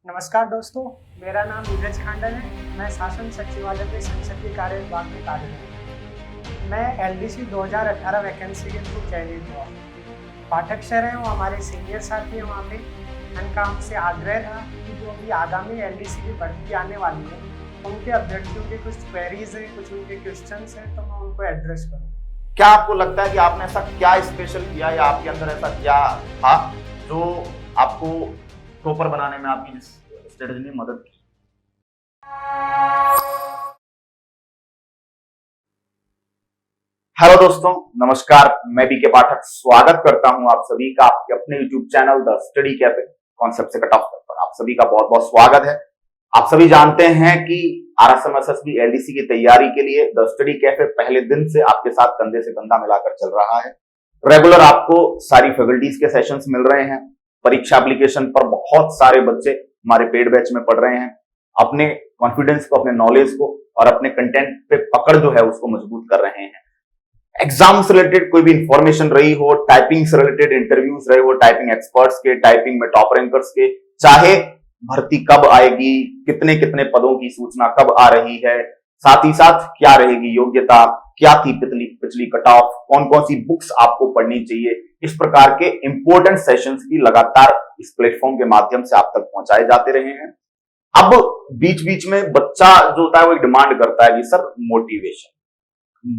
नमस्कार दोस्तों, मेरा नाम नीरज खांडल है। मैं शासन सचिवालय में संसदीय कार्य विभाग में कार्यरत हूँ। मैं एलडीसी 2018 वैकेंसी के थ्रू चयनित हुआ। पाठक सर हैं, वो हमारे सीनियर साथी हैं वहाँ पे। उनका हमसे आग्रह था कि जो भी आगामी एलडीसी की भर्ती आने वाली है, उनके अभ्यर्थियों के कुछ क्वेरीज हैं, कुछ उनके क्वेश्चंस हैं, तो मैं उनको एड्रेस करूँ। क्या आपको लगता है कि आपने ऐसा क्या स्पेशल किया या आपके अंदर ऐसा क्या था जो आपको टॉपर बनाने में आपकी स्ट्रेटजी ने मदद की? हेलो दोस्तों, नमस्कार। मैं बीके पाठक स्वागत करता हूं आप सभी का आपके अपने YouTube channel the study cafe concept से कट ऑफ पर। आप सभी का बहुत बहुत स्वागत है। आप सभी जानते हैं कि RSM-SSB LDC की तैयारी के लिए द स्टडी कैफे पहले दिन से आपके साथ कंधे से कंधा मिलाकर चल रहा है। रेगुलर आपको सारी फैकल्टीज के सेशंस मिल रहे हैं। परीक्षा एप्लीकेशन पर बहुत सारे बच्चे हमारे पेड बैच में पढ़ रहे हैं। अपने कॉन्फिडेंस को, अपने नॉलेज को और अपने कंटेंट पे पकड़ जो है उसको मजबूत कर रहे हैं। एग्जाम से रिलेटेड कोई भी इंफॉर्मेशन रही हो, टाइपिंग से रिलेटेड इंटरव्यूज रहे हो, टाइपिंग एक्सपर्ट्स के, टाइपिंग में टॉप रैंकर्स के, चाहे भर्ती कब आएगी, कितने कितने पदों की सूचना कब आ रही है, साथ ही साथ क्या रहेगी योग्यता, क्या थी पिछली कट ऑफ, कौन कौन सी बुक्स आपको पढ़नी चाहिए, इस प्रकार के इंपॉर्टेंट सेशंस भी लगातार इस प्लेटफॉर्म के माध्यम से आप तक पहुंचाए जाते रहे हैं। अब बीच बीच में बच्चा जो होता है वो एक डिमांड करता है कि सर मोटिवेशन,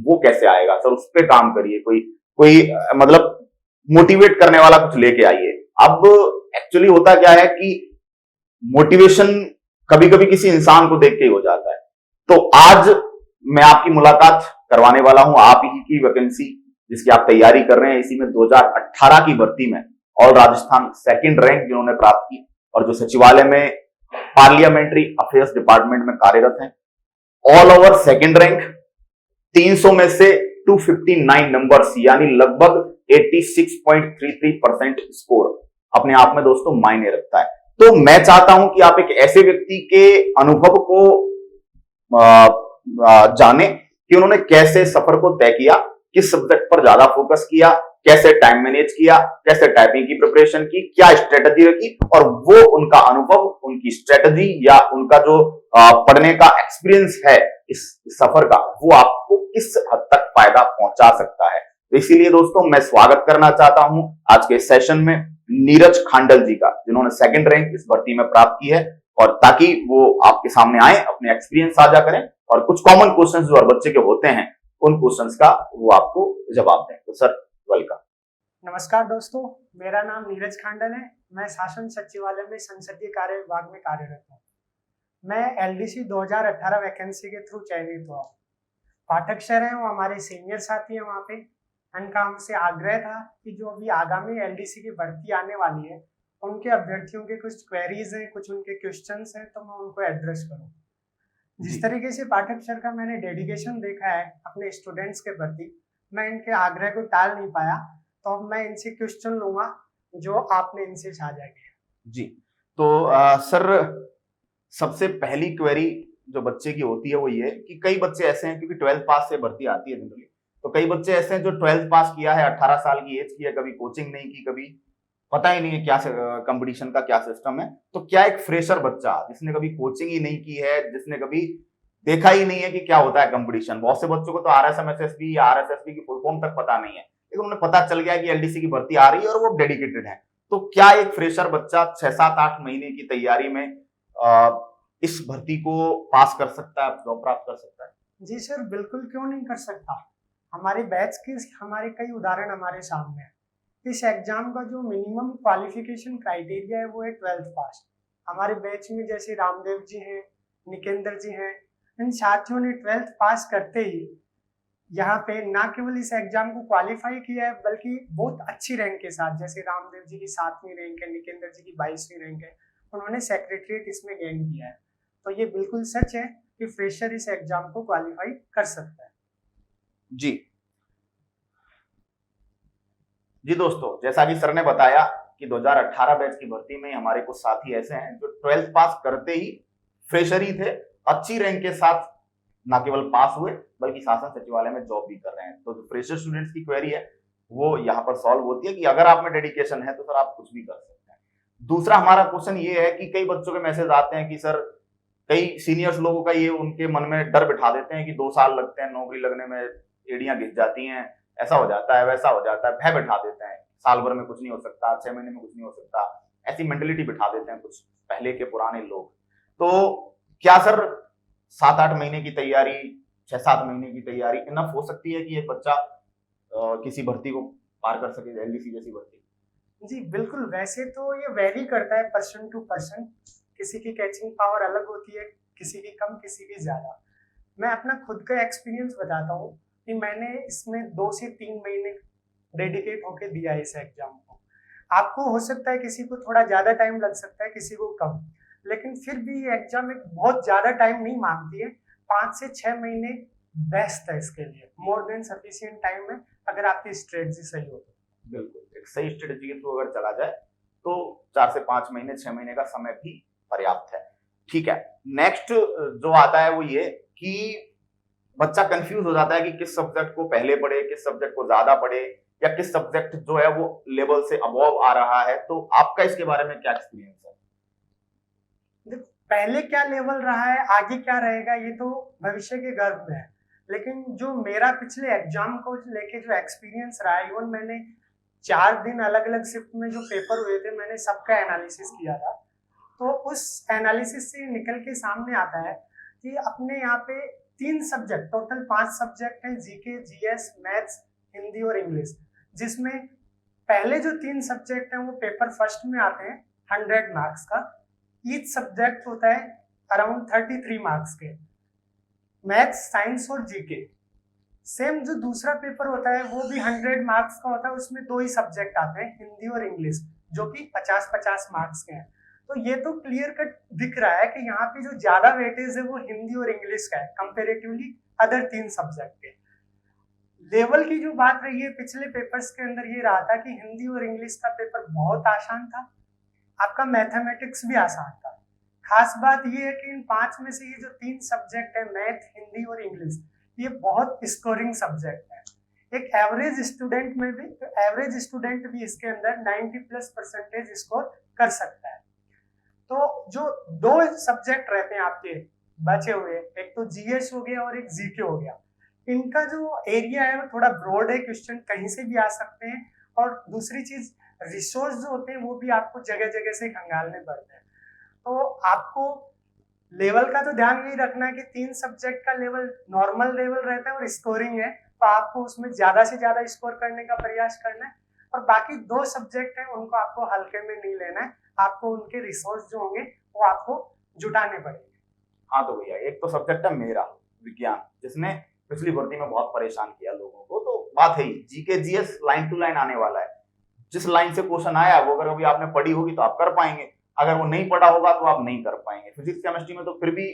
वो कैसे आएगा सर, उस पर काम करिए, कोई कोई मतलब मोटिवेट करने वाला कुछ लेके आइए। अब एक्चुअली होता क्या है कि मोटिवेशन कभी कभी किसी इंसान को देख के ही हो जाता है। तो आज मैं आपकी मुलाकात करवाने वाला हूं आप ही की वैकेंसी जिसकी आप तैयारी कर रहे हैं। इसी में 2018 की भर्ती में ऑल राजस्थान सेकंड रैंक जिन्होंने प्राप्त की और जो सचिवालय में पार्लियामेंट्री अफेयर्स डिपार्टमेंट में कार्यरत हैं, ऑल ओवर सेकंड रैंक, 300 में से 259 नंबर्स यानी लगभग 86.33% स्कोर अपने आप में दोस्तों मायने रखता है। तो मैं चाहता हूं कि आप एक ऐसे व्यक्ति के अनुभव को जाने कि उन्होंने कैसे सफर को तय किया, किस सब्जेक्ट पर ज्यादा फोकस किया, कैसे टाइम मैनेज किया, कैसे टाइपिंग की प्रिपरेशन की, क्या स्ट्रेटजी रखी और वो उनका अनुभव, उनकी स्ट्रेटजी या उनका जो पढ़ने का एक्सपीरियंस है इस सफर का, वो आपको किस हद तक फायदा पहुंचा सकता है। तो इसीलिए दोस्तों मैं स्वागत करना चाहता हूं आज के सेशन में नीरज खांडल जी का, जिन्होंने सेकंड रैंक इस भर्ती में प्राप्त की है, और ताकि वो आपके सामने आए, अपने एक्सपीरियंस साझा करें और कुछ कॉमन क्वेश्चंस जो हर बच्चे के होते हैं उन क्वेश्चंस का वो आपको जवाब दें। तो सर वेलकम। नमस्कार दोस्तों, मेरा नाम नीरज खांडल है। मैं शासन सचिवालय में संसदीय कार्य विभाग में कार्यरत हूँ। मैं एलडीसी 2018 वैकेंसी के थ्रू चयनित हुआ। पाठक सर हैं, वो हमारे सीनियर साथी हैं वहाँ पे। उनका हमसे आग्रह था कि जो भी आगामी एलडीसी की भर्ती आने वाली है, उनके अभ्यर्थियों के कुछ क्वेरीज हैं, कुछ उनके क्वेश्चंस हैं, तो मैं उनको एड्रेस करूँ। जिस तरीके से पाठक सर का मैंने डेडिकेशन देखा है अपने स्टूडेंट्स के प्रति, मैं इनके आग्रह को टाल नहीं पाया। तो अब मैं इनसे क्वेश्चन लूंगा जो आपने इनसे साझा किया। जी, तो सर सबसे पहली क्वेरी जो बच्चे की होती है वो ये कि कई बच्चे ऐसे हैं, क्योंकि 12th पास से भर्ती आती है जनरली, तो कई बच्चे ऐसे हैं जो 12th पास किया है, 18 साल की एज की है, कभी कोचिंग नहीं की, कभी पता ही नहीं है क्या कंपटीशन का क्या सिस्टम है। तो क्या एक फ्रेशर बच्चा जिसने कभी कोचिंग ही नहीं की है, जिसने कभी देखा ही नहीं है कि क्या होता है कंपटीशन, बहुत से बच्चों को तो RSM-SSB या RSSB की फुल फॉर्म तक पता नहीं है, लेकिन उन्हें पता चल गया कि एलडीसी की भर्ती आ रही है और वो डेडिकेटेड है। तो क्या एक फ्रेशर बच्चा 6-7-8 महीने की तैयारी में इस भर्ती को पास कर सकता है, जॉब प्राप्त कर सकता है? जी सर, बिल्कुल क्यों नहीं कर सकता। हमारे बैच के हमारे कई उदाहरण हमारे सामने हैं। इस एग्जाम का जो मिनिमम क्वालिफिकेशन क्राइटेरिया है वो है 12th पास। हमारे बैच में जैसे रामदेव जी हैं, निकेंद्र जी हैं, इन साथियों ने 12th पास करते ही यहाँ पे ना केवल इस एग्जाम को क्वालिफाई किया है, बल्कि बहुत अच्छी रैंक के साथ, जैसे रामदेव जी की 7वीं रैंक है, निकेंद्र जी की 22वीं रैंक है, उन्होंने सेक्रेटरीट इसमें गेन किया है। तो ये बिल्कुल सच है कि फ्रेशर इस एग्जाम को क्वालिफाई कर सकता है। जी जी दोस्तों, जैसा कि सर ने बताया कि 2018 बैच की भर्ती में हमारे कुछ साथी ऐसे हैं जो 12th पास करते ही फ्रेशर ही थे, अच्छी रैंक के साथ ना केवल पास हुए बल्कि शासन सचिवालय में जॉब भी कर रहे हैं। तो जो फ्रेशर स्टूडेंट्स की क्वेरी है वो यहाँ पर सॉल्व होती है कि अगर आप में डेडिकेशन है तो सर आप कुछ भी कर सकते हैं। दूसरा हमारा क्वेश्चन ये है कि कई बच्चों के मैसेज आते हैं कि सर, कई सीनियर्स लोगों का ये उनके मन में डर बिठा देते हैं कि 2 साल लगते हैं नौकरी लगने में, एड़ियां घिस जाती हैं, ऐसा हो जाता है, वैसा हो जाता है, भय बिठा देते हैं, साल भर में कुछ नहीं हो सकता, 6 महीने में कुछ नहीं हो सकता, ऐसी मेंटेलिटी बिठा देते हैं कुछ पहले के पुराने लोग। तो क्या सर 7-8 महीने की तैयारी, 6-7 महीने की तैयारी इनफ हो सकती है कि एक बच्चा किसी भर्ती को पार कर सके, एलडीसी जैसी भर्ती? जी बिल्कुल, वैसे तो ये वेरी करता है पर्सन टू पर्सन, किसी की कैचिंग पावर अलग होती है, किसी की कम, किसी की ज़्यादा। मैं अपना खुद का एक्सपीरियंस बताता हूँ कि मैंने इसमें 2 से 3 महीने डेडिकेट होके दिया इस एग्जाम को। आपको हो सकता है किसी को थोड़ा ज़्यादा टाइम लग सकता है, किसी को कम, लेकिन फिर भी ये एग्जाम एक बहुत ज़्यादा टाइम नहीं मांगती है। 5 से 6 महीने बेस्ट है इसके लिए, मोर देन सफिशिएंट टाइम है अगर आपकी स्ट्रेटजी सही हो तो। बिल्कुल, एक सही स्ट्रेटजी के थ्रू अगर चला जाए तो 4 से 5 महीने, 6 महीने का समय भी पर्याप्त है। ठीक है, नेक्स्ट जो आता है वो ये कि बच्चा कंफ्यूज हो जाता है कि किस सब्जेक्ट को पहले पढ़े, किस सब्जेक्ट को ज्यादा पढ़े, या किस सब्जेक्ट जो है वो लेवल से अबव आ रहा है। तो आपका इसके बारे में क्या एक्सपीरियंस है? देखो, पहले क्या लेवल रहा है, आगे क्या रहेगा, ये तो भविष्य के गर्भ में है। लेकिन जो मेरा पिछले एग्जाम को लेके जो एक्सपीरियंस रहा है, इवन मैंने 4 दिन अलग अलग शिफ्ट में जो पेपर हुए थे, मैंने सबका एनालिसिस किया था। तो उस एनालिसिस से निकल के सामने आता है कि अपने यहाँ पे 3 सब्जेक्ट, टोटल 5 सब्जेक्ट हैं, जीके, जीएस, मैथ्स, हिंदी और इंग्लिश, जिसमें पहले जो 3 सब्जेक्ट हैं वो पेपर फर्स्ट में आते हैं 100 मार्क्स का। ईच सब्जेक्ट होता है अराउंड 33 मार्क्स के, मैथ्स, साइंस और जीके। सेम जो दूसरा पेपर होता है वो भी 100 मार्क्स का होता है, उसमें 2 ही सब्जेक्ट आते हैं, हिंदी और इंग्लिश, जो कि 50-50 मार्क्स के हैं। तो ये तो क्लियर कट दिख रहा है कि यहाँ पे जो ज्यादा वेटेज है वो हिंदी और इंग्लिश का है कंपेरेटिवली अदर 3 सब्जेक्ट के। लेवल की जो बात रही है, पिछले पेपर्स के अंदर ये रहा था कि हिंदी और इंग्लिश का पेपर बहुत आसान था, आपका मैथमेटिक्स भी आसान था। खास बात ये है कि इन 5 में से ये जो 3 सब्जेक्ट है, मैथ, हिंदी और इंग्लिश, ये बहुत स्कोरिंग सब्जेक्ट है। एक एवरेज स्टूडेंट भी इसके अंदर 90+ % स्कोर कर सकता है। तो जो 2 सब्जेक्ट रहते हैं आपके बचे हुए, एक तो जीएस हो गया और एक जीके हो गया, इनका जो एरिया है वो थोड़ा ब्रॉड है, क्वेश्चन कहीं से भी आ सकते हैं। और दूसरी चीज, रिसोर्स जो होते हैं वो भी आपको जगह जगह से खंगालने पड़ते हैं। तो आपको लेवल का तो ध्यान यही रखना है कि 3 सब्जेक्ट का लेवल नॉर्मल लेवल रहता है और स्कोरिंग है, तो आपको उसमें ज्यादा से ज्यादा स्कोर करने का प्रयास करना है। और बाकी 2 सब्जेक्ट हैं उनको आपको हल्के में नहीं लेना है, आपको उनके रिसोर्स जो होंगे वो आपको जुटाने पड़ेंगे। हाँ तो भैया, एक तो सब्जेक्ट है मेरा विज्ञान, जिसने पिछली भर्ती में बहुत परेशान किया लोगों को। तो बात है, GK GS line to line आने वाला है, जिस लाइन से क्वेश्चन आया वो अगर अभी आपने पढ़ी होगी तो आप कर पाएंगे, अगर वो नहीं पढ़ा होगा तो आप नहीं कर पाएंगे। फिजिक्स केमिस्ट्री में तो फिर भी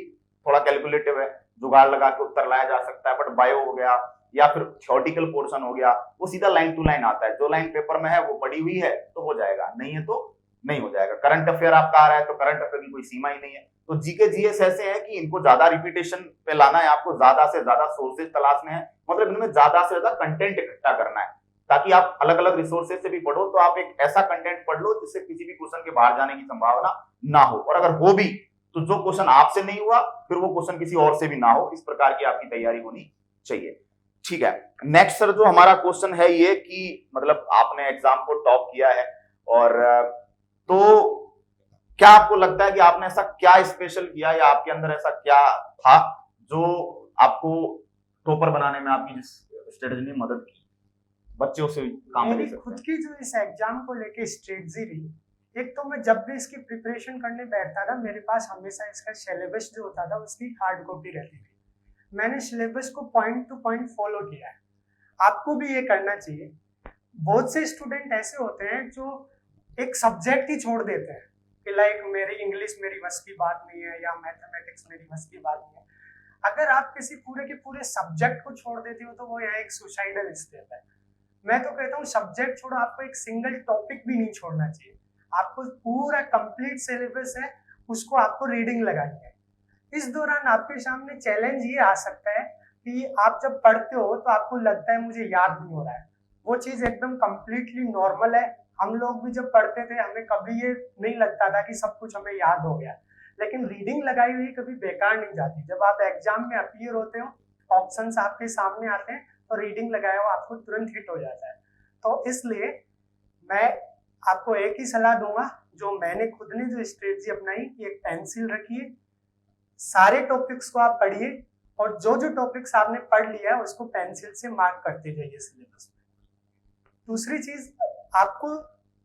थोड़ा कैलकुलेटिव है, जुगाड़ लगा के उत्तर लाया जा सकता है, बट बायो हो गया या फिर थ्योरेटिकल पोर्शन हो गया, वो सीधा लाइन टू लाइन आता है। जो लाइन पेपर में है वो पढ़ी हुई है तो हो जाएगा, नहीं है तो नहीं हो जाएगा। करंट अफेयर आपका आ रहा है तो करंट अफेयर की कोई सीमा ही नहीं है। तो जीके जीएस ऐसे है कि इनको ज्यादा रिपीटेशन पे लाना है, आपको ज्यादा से ज्यादा सोर्सेज तलाशने हैं, मतलब इनमें ज्यादा से ज्यादा कंटेंट इकट्ठा करना है, ताकि आप अलग अलग रिसोर्सेज से भी पढ़ो तो आप एक ऐसा कंटेंट पढ़ लो जिससे किसी भी क्वेश्चन के बाहर जाने की संभावना ना हो, और अगर हो भी तो जो क्वेश्चन आपसे नहीं हुआ फिर वो क्वेश्चन किसी और से भी ना हो। इस प्रकार की आपकी तैयारी होनी चाहिए। ठीक है, नेक्स्ट सर जो हमारा क्वेश्चन है ये कि मतलब आपने एग्जाम को टॉप किया है, और तो क्या आपको लगता है कि आपने ऐसा क्या स्पेशल किया या आपके अंदर ऐसा क्या था जो आपको टॉपर बनाने में आपकी जिस स्ट्रेटजी ने मदद की, बच्चों से काम मेरी ले सकते खुद हैं? की जो इस एग्जाम को लेके स्ट्रेटजी रही, एक तो मैं जब भी इसकी प्रिपरेशन करने बैठता था, मेरे पास हमेशा इसका सिलेबस जो होता था उसकी हार्ड कॉपी रहती थी। मैंने सिलेबस को पॉइंट टू पॉइंट फॉलो किया है, आपको भी ये करना चाहिए। बहुत से स्टूडेंट ऐसे होते हैं जो एक सब्जेक्ट ही छोड़ देते हैं कि लाइक मेरी इंग्लिश मेरी बस की बात नहीं है या मैथमेटिक्स मेरी बस की बात नहीं है। अगर आप किसी पूरे के पूरे सब्जेक्ट को छोड़ देते हो तो वो यहाँ एक सुसाइडल स्टेप है। मैं तो कहता हूँ सब्जेक्ट छोड़ो, आपको एक सिंगल टॉपिक भी नहीं छोड़ना चाहिए। आपको पूरा कंप्लीट सिलेबस है, उसको आपको रीडिंग लगानी है। इस दौरान आपके सामने चैलेंज ये आ सकता है कि आप जब पढ़ते हो तो आपको लगता है मुझे याद नहीं हो रहा है। वो चीज़ एकदम कंप्लीटली नॉर्मल है, हम लोग भी जब पढ़ते थे हमें कभी ये नहीं लगता था कि सब कुछ हमें याद हो गया, लेकिन रीडिंग लगाई हुई कभी बेकार नहीं जाती। जब आप एग्जाम में अपीयर होते हो, ऑप्शंस आपके सामने आते हैं, तो रीडिंग लगाया हुआ आपको तुरंत हिट हो जाता है। तो इसलिए मैं आपको एक ही सलाह दूंगा, जो मैंने खुद ने जो स्ट्रेटजी अपनाई कि एक पेंसिल रखिए, सारे टॉपिक्स को आप पढ़िए, और जो जो टॉपिक्स आपने पढ़ लिया है उसको पेंसिल से मार्क करते जाइए सिलेबस में। दूसरी चीज, आपको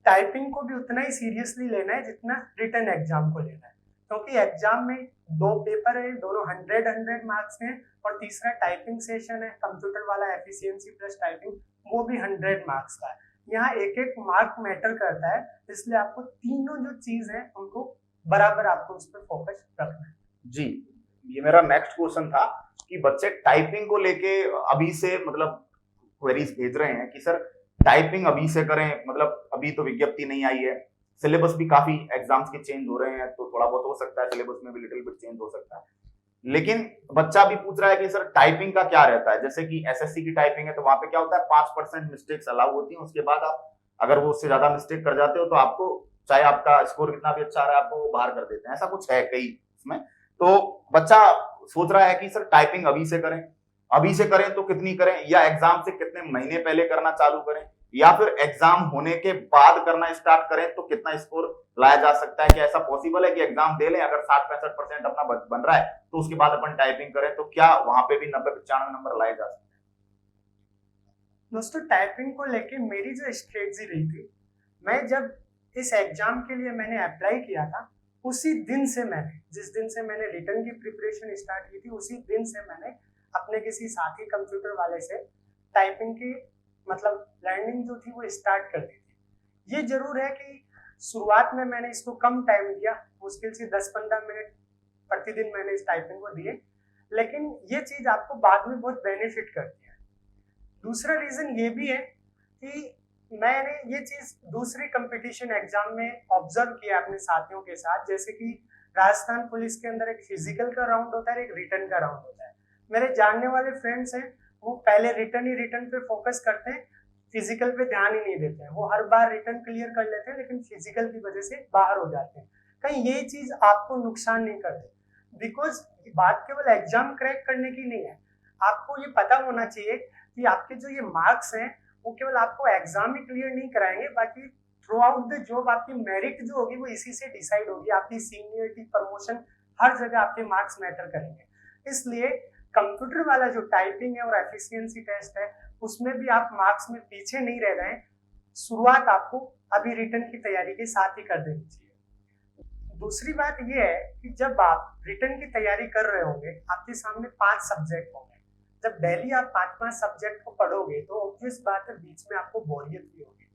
टाइपिंग को भी उतना ही सीरियसली लेना है जितना रिटन एग्जाम को लेना है, क्योंकि एग्जाम में 2 पेपर है, दोनों 100 मार्क्स हैं, और तीसरा टाइपिंग सेशन है कंप्यूटर वाला, एफिशिएंसी प्लस टाइपिंग, वो भी 100 मार्क्स का है। यहाँ एक एक मार्क मैटर करता है, इसलिए आपको तीनों जो चीज है उनको बराबर आपको उस पर फोकस रखना है। जी, ये मेरा नेक्स्ट क्वेश्चन था कि बच्चे टाइपिंग को लेके अभी से मतलब क्वेरीज भेज रहे हैं कि सर टाइपिंग अभी से करें, मतलब अभी तो विज्ञप्ति नहीं आई है, सिलेबस भी काफी एग्जाम्स के चेंज हो रहे हैं, तो थोड़ा बहुत हो सकता है सिलेबस में भी लिटिल बिट चेंज हो सकता है। लेकिन बच्चा भी पूछ रहा है कि सर टाइपिंग का क्या रहता है, जैसे कि एसएससी की टाइपिंग है तो वहां पे क्या होता है 5% मिस्टेक्स अलाउ होती हैं, उसके बाद आप अगर वो उससे ज्यादा मिस्टेक कर जाते हो तो आपको, चाहे आपका स्कोर कितना भी अच्छा आ रहा है, आपको बाहर कर देते हैं, ऐसा कुछ है कई इसमें। तो बच्चा सोच रहा है कि सर टाइपिंग अभी से करें तो कितनी करें, या एग्जाम से कितने महीने पहले करना चालू करें, या फिर एग्जाम होने के बाद करना स्टार्ट करें तो कितना स्कोर लाया जा सकता है। क्या ऐसा पॉसिबल है कि एग्जाम दे लें, अगर 60-65% अपना बन रहा है तो उसके बाद अपन टाइपिंग करें, तो क्या वहां पे भी 90-95 नंबर लाए जा सकते हैं? दोस्तों, टाइपिंग को लेके मेरी जो स्ट्रेटजी रही थी, मैं जब इस एग्जाम के लिए मैंने अप्लाई किया था, उसी दिन से मैंने, जिस दिन से मैंने रिटर्न की प्रिपरेशन स्टार्ट की थी, उसी दिन से मैंने अपने किसी साथी कंप्यूटर वाले से टाइपिंग की मतलब लर्निंग जो थी वो स्टार्ट कर दी थी। ये जरूर है कि शुरुआत में मैंने इसको कम टाइम दिया, मुश्किल से 10-15 मिनट प्रतिदिन मैंने इस टाइपिंग को दिए, लेकिन ये चीज आपको बाद में बहुत बेनिफिट करती है। दूसरा रीजन ये भी है कि मैंने ये चीज दूसरे कंपटीशन एग्जाम में ऑब्जर्व किया अपने साथियों के साथ, जैसे कि राजस्थान पुलिस के अंदर एक फिजिकल का राउंड होता है, एक रिटर्न का राउंड होता है। मेरे जानने वाले फ्रेंड्स हैं, वो पहले रिटर्न पे फोकस करते हैं, फिजिकल पे ध्यान ही नहीं देते हैं। वो हर बार रिटर्न क्लियर कर लेते हैं, लेकिन फिजिकल की वजह से बाहर हो जाते हैं। कहीं ये चीज आपको नुकसान नहीं करते, बिकॉज बात केवल एग्जाम क्रैक करने की नहीं है। आपको ये पता होना चाहिए कि आपके जो ये मार्क्स हैं वो केवल आपको एग्जाम ही क्लियर नहीं कराएंगे, बाकी थ्रू आउट द जॉब आपकी मेरिट जो होगी वो इसी से डिसाइड होगी। आपकी सीनियरिटी, प्रमोशन, हर जगह आपके मार्क्स मैटर करेंगे। इसलिए कंप्यूटर वाला जो टाइपिंग है और एफिशिएंसी टेस्ट है, उसमें भी आप मार्क्स में पीछे नहीं रह जाएं। शुरुआत आपको अभी रिटर्न की तैयारी के साथ ही कर देनी चाहिए। दूसरी बात यह है कि जब आप रिटर्न की तैयारी कर रहे होंगे, आपके सामने 5 सब्जेक्ट होंगे। जब डेली आप 5-5 सब्जेक्ट को पढ़ोगे तो ऑब्वियस बात है बीच में आपको बोरियत भी होगी।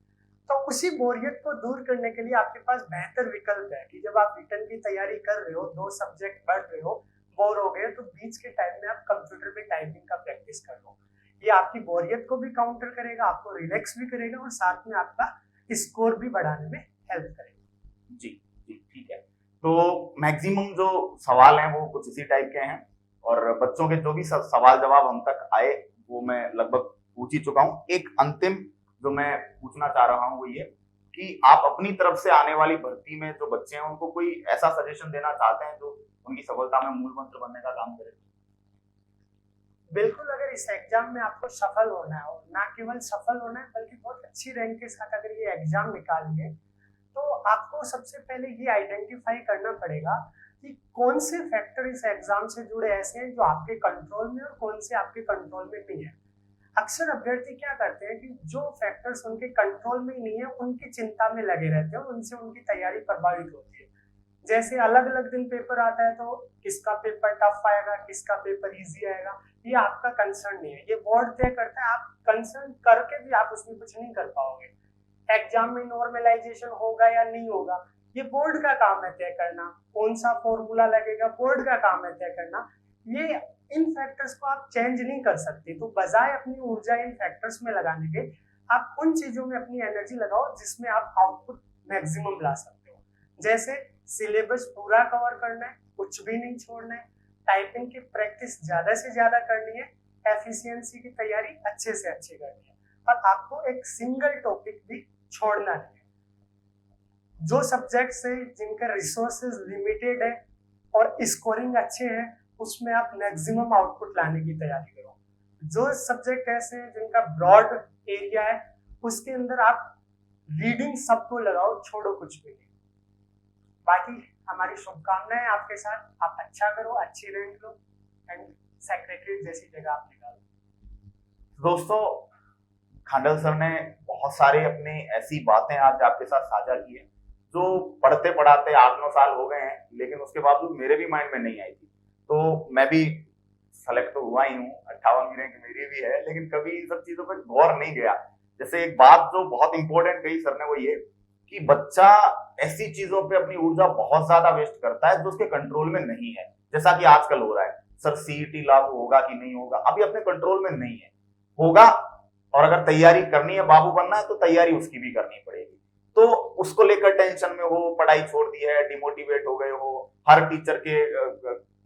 तो उसी बोरियत को दूर करने के लिए आपके पास बेहतर विकल्प है कि जब आप रिटर्न की तैयारी कर रहे हो, 2 सब्जेक्ट पढ़ रहे हो, बोर हो गए, तो बीच के टाइम में आप कंप्यूटर पे टाइपिंग का प्रैक्टिस कर लो। ये आपकी बोरियत को भी काउंटर करेगा, आपको रिलैक्स भी करेगा, और साथ में आपका स्कोर भी बढ़ाने में हेल्प करेगा। जी जी, ठीक है। तो मैक्सिमम जो सवाल हैं वो कुछ इसी टाइप के हैं, और बच्चों के जो भी सवाल जवाब हम तक आए वो मैं लगभग पूछ ही चुका हूँ। एक अंतिम जो मैं पूछना चाह रहा हूँ वो ये कि आप अपनी तरफ से आने वाली भर्ती में जो बच्चे हैं उनको कोई ऐसा सजेशन देना चाहते हैं जो उनकी सफलता में मूल मंत्र बनने का काम करे? बिल्कुल, अगर इस एग्जाम में आपको सफल होना है, और ना केवल सफल होना है बल्कि बहुत अच्छी रैंक के साथ अगर ये एग्जाम निकालिए, तो आपको सबसे पहले ये आइडेंटिफाई करना पड़ेगा कि कौन से फैक्टर इस एग्जाम से जुड़े ऐसे हैं जो आपके कंट्रोल में और कौन से आपके कंट्रोल में नहीं है। अक्सर अभ्यर्थी क्या करते हैं कि जो फैक्टर्स उनके कंट्रोल में ही नहीं है उनकी चिंता में लगे रहते हैं, और उनसे उनकी तैयारी प्रभावित होती है। जैसे अलग अलग दिन पेपर आता है तो किसका पेपर टफ आएगा, किसका पेपर इजी आएगा, ये आपका कंसर्न नहीं है, ये बोर्ड तय करता है। आप कंसर्न करके भी आप उसमें कुछ नहीं कर पाओगे। एग्जाम में नॉर्मलाइजेशन होगा या नहीं होगा, ये बोर्ड का काम है तय करना। कौन सा फॉर्मूला लगेगा, बोर्ड का काम है तय करना। ये इन फैक्टर्स को आप चेंज नहीं कर सकते, तो बजाय अपनी ऊर्जा इन फैक्टर्स में लगाने के, आप उन चीजों में अपनी एनर्जी लगाओ जिसमें आप आउटपुट मैक्सिमम ला सकते हो। जैसे सिलेबस पूरा कवर करना है, कुछ भी नहीं छोड़ना है, टाइपिंग की प्रैक्टिस ज्यादा से ज्यादा करनी है, एफिशिएंसी की तैयारी अच्छे से अच्छी करनी है, और आपको एक सिंगल टॉपिक भी छोड़ना नहीं है। जो सब्जेक्ट से जिनका रिसोर्सेज लिमिटेड है और स्कोरिंग अच्छे हैं उसमें आप मैक्सिमम आउटपुट लाने की तैयारी करो। जो सब्जेक्ट ऐसे हैं जिनका ब्रॉड एरिया है उसके अंदर आप रीडिंग सबको लगाओ, छोड़ो कुछ भी नहीं। बाकी हमारी शुभकामनाएं आपके साथ, आप अच्छा करो, अच्छी रैंक लो एंड सेक्रेटरी जैसी जगह आप निकालो। दोस्तों, खांडल सर ने बहुत सारे अपनी ऐसी बातें आज आपके साथ साझा की है जो पढ़ते पढ़ाते 8-9 साल हो गए हैं, लेकिन उसके बावजूद मेरे भी माइंड में नहीं आई थी। तो मैं भी सेलेक्ट तो हुआ ही हूँ, 58वीं रैंक मेरी भी है, लेकिन कभी इन सब चीजों पर गौर नहीं गया। जैसे एक बात जो बहुत इंपॉर्टेंट कही सर ने वो ये कि बच्चा ऐसी चीजों पे अपनी ऊर्जा बहुत ज्यादा वेस्ट करता है जो उसके कंट्रोल में नहीं है, जैसा कि आजकल हो रहा है। सर सीईटी लागू होगा कि नहीं होगा अभी अपने कंट्रोल में नहीं है, होगा, और अगर तैयारी करनी है, बाबू बनना है, तो तैयारी उसकी भी करनी पड़ेगी। तो उसको लेकर टेंशन में हो, पढ़ाई छोड़ दी है, डिमोटिवेट हो गए हो, हर टीचर के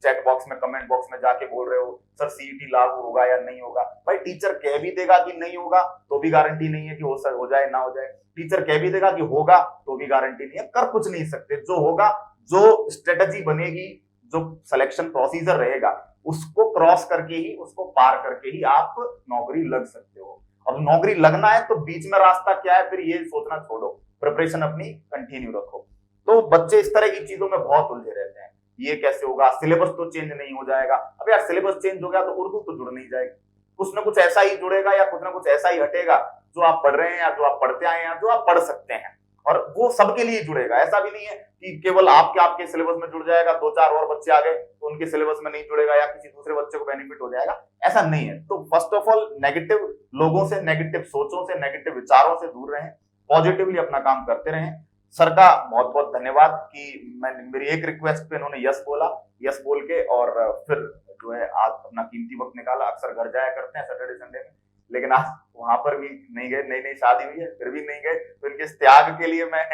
चैट बॉक्स में, कमेंट बॉक्स में जाके बोल रहे हो सर सीईटी लागू होगा या नहीं होगा। भाई टीचर कह भी देगा कि नहीं होगा तो भी गारंटी नहीं है कि हो जाए ना हो जाए। टीचर कह भी देगा कि होगा तो भी गारंटी नहीं है, कर कुछ नहीं सकते। जो होगा, जो स्ट्रेटजी बनेगी, जो सिलेक्शन प्रोसीजर रहेगा, उसको क्रॉस करके ही, उसको पार करके ही आप नौकरी लग सकते हो। अब नौकरी लगना है तो बीच में रास्ता क्या है फिर ये सोचना छोड़ो, प्रिपरेशन अपनी कंटिन्यू रखो। तो बच्चे इस तरह की चीजों में बहुत उलझे रहते हैं, ये कैसे होगा, सिलेबस तो चेंज नहीं हो जाएगा। अब यार सिलेबस चेंज हो गया तो उर्दू तो जुड़ नहीं जाएगी, कुछ ना कुछ ऐसा ही जुड़ेगा या कुछ ना कुछ ऐसा ही हटेगा जो आप पढ़ रहे हैं या जो आप पढ़ते आए हैं या जो आप पढ़ सकते हैं, और वो सबके लिए जुड़ेगा। ऐसा भी नहीं है कि केवल आपके सिलेबस में जुड़ जाएगा, 2-4 और बच्चे आ गए तो उनके सिलेबस में नहीं जुड़ेगा या किसी दूसरे बच्चे को बेनिफिट हो जाएगा, ऐसा नहीं है। तो फर्स्ट ऑफ ऑल नेगेटिव लोगों से, नेगेटिव सोचों से, नेगेटिव विचारों से दूर रहें, पॉजिटिवली अपना काम करते रहें। सर का बहुत बहुत धन्यवाद कि मेरी एक रिक्वेस्ट पे इन्होंने यस बोला, यस बोल के और फिर जो है आज अपना कीमती वक्त निकाला। अक्सर घर जाया करते हैं सैटरडे संडे में, लेकिन आज वहां पर भी नहीं गए, नई नई शादी हुई है फिर भी नहीं गए। तो इनके इस त्याग के लिए मैं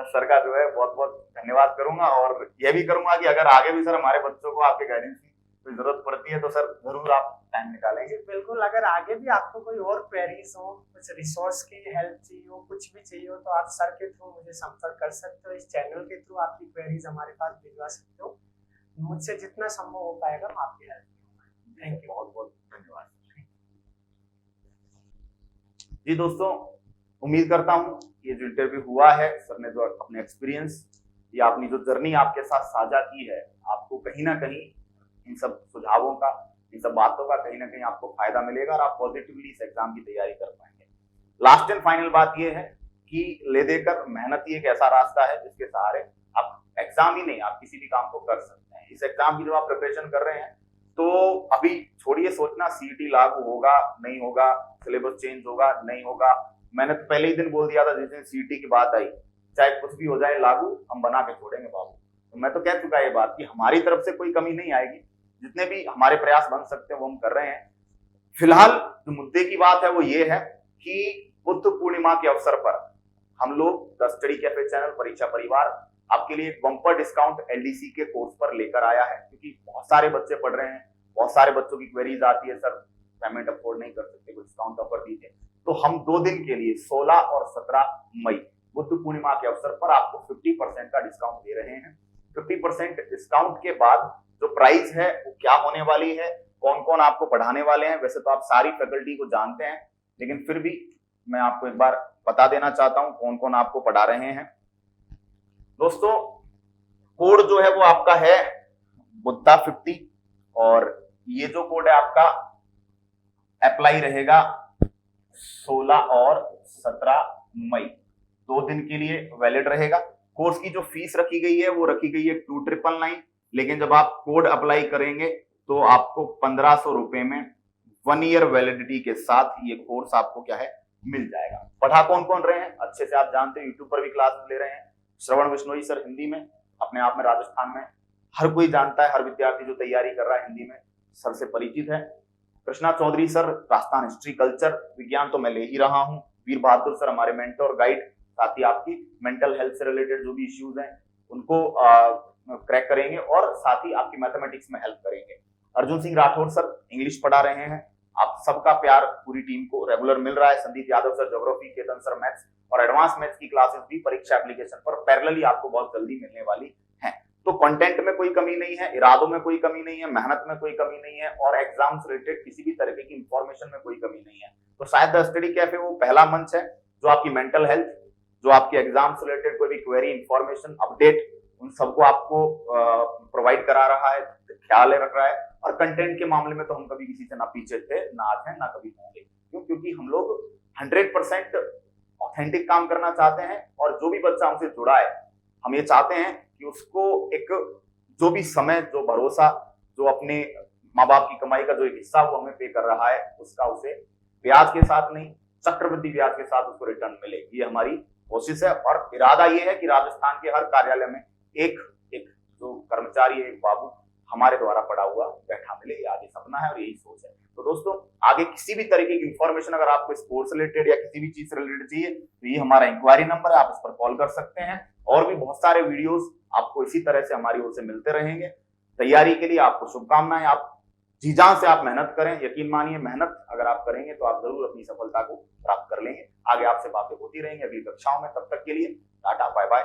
सर का जो है बहुत बहुत धन्यवाद करूंगा, और यह भी करूंगा कि अगर आगे भी सर हमारे बच्चों को आपके गाइडेंस की कोई जरूरत पड़ती है तो सर जरूर आप टाइम निकालेंगे। बिल्कुल, अगर आगे भी आपको कोई और क्वेरीज हो, कुछ रिसोर्स की हेल्प चाहिए हो, कुछ भी चाहिए हो, तो आप सर के थ्रू मुझे संपर्क कर सकते हो। इस चैनल के थ्रू आपकी क्वेरीज हमारे पास भिजवा सकते हो। मुझसे जितना संभव हो पाएगा मैं आपकी हेल्प करूंगा। थैंक यू, बहुत बहुत धन्यवाद जी। दोस्तों, उम्मीद करता हूं ये जो इंटरव्यू हुआ है, सर ने जो अपने एक्सपीरियंस या अपनी जो जर्नी आपके साथ साझा की है, आपको कहीं ना कहीं इन सब सुझावों का, इन सब बातों का कहीं ना कहीं आपको फायदा मिलेगा और आप पॉजिटिवली इस एग्जाम की तैयारी कर पाएंगे। लास्ट एंड फाइनल बात यह है कि ले देकर मेहनत ही एक ऐसा रास्ता है जिसके सहारे आप एग्जाम ही नहीं, आप किसी भी काम को कर सकते हैं। इस एग्जाम की जब आप प्रिपरेशन कर रहे हैं तो अभी छोड़िए सोचना सीईटी लागू होगा नहीं होगा, सिलेबस चेंज होगा नहीं होगा। मैंने तो पहले ही दिन बोल दिया था जिस दिन सीईटी की बात आई, चाहे कुछ भी हो जाए लागू, हम बना के छोड़ेंगे बाबू। तो मैं तो कह चुका ये बात कि हमारी तरफ से कोई कमी नहीं आएगी, जितने भी हमारे प्रयास बन सकते हैं वो हम कर रहे हैं। फिलहाल जो मुद्दे की बात है वो ये है कि बुद्ध पूर्णिमा के अवसर पर हम लोग द स्टडी कैफे चैनल परीक्षा परिवार आपके लिए एक बम्पर डिस्काउंट एलडीसी के कोर्स पर लेकर आया है, क्योंकि बहुत सारे बच्चे पढ़ रहे हैं, बहुत सारे बच्चों की क्वेरीज आती है, सर पेमेंट अफोर्ड नहीं कर सकते, कुछ डिस्काउंट ऑफर दीजिए। तो हम 2 दिन के लिए 16 और 17 मई बुद्ध पूर्णिमा के अवसर पर आपको 50% का डिस्काउंट दे रहे हैं। 50% डिस्काउंट के बाद जो प्राइस है वो क्या होने वाली है, कौन कौन आपको पढ़ाने वाले हैं, वैसे तो आप सारी फैकल्टी को जानते हैं, लेकिन फिर भी मैं आपको एक बार बता देना चाहता हूं कौन कौन आपको पढ़ा रहे हैं। दोस्तों, कोड जो है वो आपका है बुद्धा 50, और ये जो कोड है आपका अप्लाई रहेगा 16 और 17 मई, 2 दिन के लिए वैलिड रहेगा। कोर्स की जो फीस रखी गई है वो रखी गई है 2999, लेकिन जब आप कोड अप्लाई करेंगे तो आपको 1500 रुपए में 1 ईयर वैलिडिटी के साथ ये कोर्स आपको क्या है मिल जाएगा। पढ़ा कौन कौन रहे हैं अच्छे से आप जानते हैं, यूट्यूब पर भी क्लास ले रहे हैं। श्रवण बिश्नोई सर हिंदी में, अपने आप में राजस्थान में हर कोई जानता है, हर विद्यार्थी जो तैयारी कर रहा है हिंदी में सर से परिचित है। Krishna Chaudhary sir Rajasthan history culture विज्ञान तो मैं ले ही रहा हूँ। वीर बहादुर सर हमारे मेंटर गाइड, साथ ही आपकी मेंटल हेल्थ से रिलेटेड जो भी इश्यूज हैं उनको क्रैक करेंगे और साथ ही आपकी मैथमेटिक्स में हेल्प करेंगे। अर्जुन सिंह राठौर सर इंग्लिश पढ़ा रहे हैं, आप सबका प्यार पूरी टीम को रेगुलर मिल रहा है। Sandeep Yadav sir geography, Ketan sir maths और एडवांस मैथ्स की क्लासेस भी परीक्षा एप्लीकेशन पर पैरेलली आपको बहुत जल्दी मिलने वाली है। तो कंटेंट में कोई कमी नहीं है, इरादों में कोई कमी नहीं है, मेहनत में कोई कमी नहीं है और एग्जाम से रिलेटेड किसी भी तरीके की इंफॉर्मेशन में कोई कमी नहीं है। तो शायद द स्टडी कैफे वो पहला मंच है जो आपकी मेंटल हेल्थ, जो आपके एग्जाम से रिलेटेड कोई भी क्वेरी, इंफॉर्मेशन, अपडेट, उन सबको आपको प्रोवाइड करा रहा है, ख्याल रख रहा है। और कंटेंट के मामले में तो हम कभी किसी से ना पीछे थे, ना आज हैं, ना कभी होंगे। क्यों? क्योंकि हम लोग 100% ऑथेंटिक काम करना चाहते हैं और जो भी बच्चा हमसे जुड़ा है, हम ये चाहते हैं कि उसको एक जो भी समय, जो भरोसा, जो अपने माँ बाप की कमाई का जो एक हिस्सा वो हमें पे कर रहा है, उसका उसे ब्याज के साथ नहीं, चक्रवृद्धि ब्याज के साथ उसको रिटर्न मिले, ये हमारी कोशिश है। और इरादा ये है कि राजस्थान के हर कार्यालय में एक एक जो कर्मचारी, एक बाबू हमारे द्वारा पढ़ा हुआ बैठा मिले, ये आगे सपना है और यही सोच है। तो दोस्तों, आगे किसी भी तरीके की इंफॉर्मेशन अगर आपको स्पोर्ट्स रिलेटेड या किसी भी चीज से रिलेटेड चाहिए तो ये हमारा इंक्वायरी नंबर है, आप इस पर कॉल कर सकते हैं। और भी बहुत सारे वीडियोस आपको इसी तरह से हमारी ओर से मिलते रहेंगे। तैयारी के लिए आपको शुभकामनाएं। आप जी जान से आप मेहनत करें, यकीन मानिए मेहनत अगर आप करेंगे तो आप जरूर अपनी सफलता को प्राप्त कर लेंगे। आगे आपसे बातें होती रहेंगी अगली कक्षाओं में। तब तक के लिए टाटा, बाय बाय।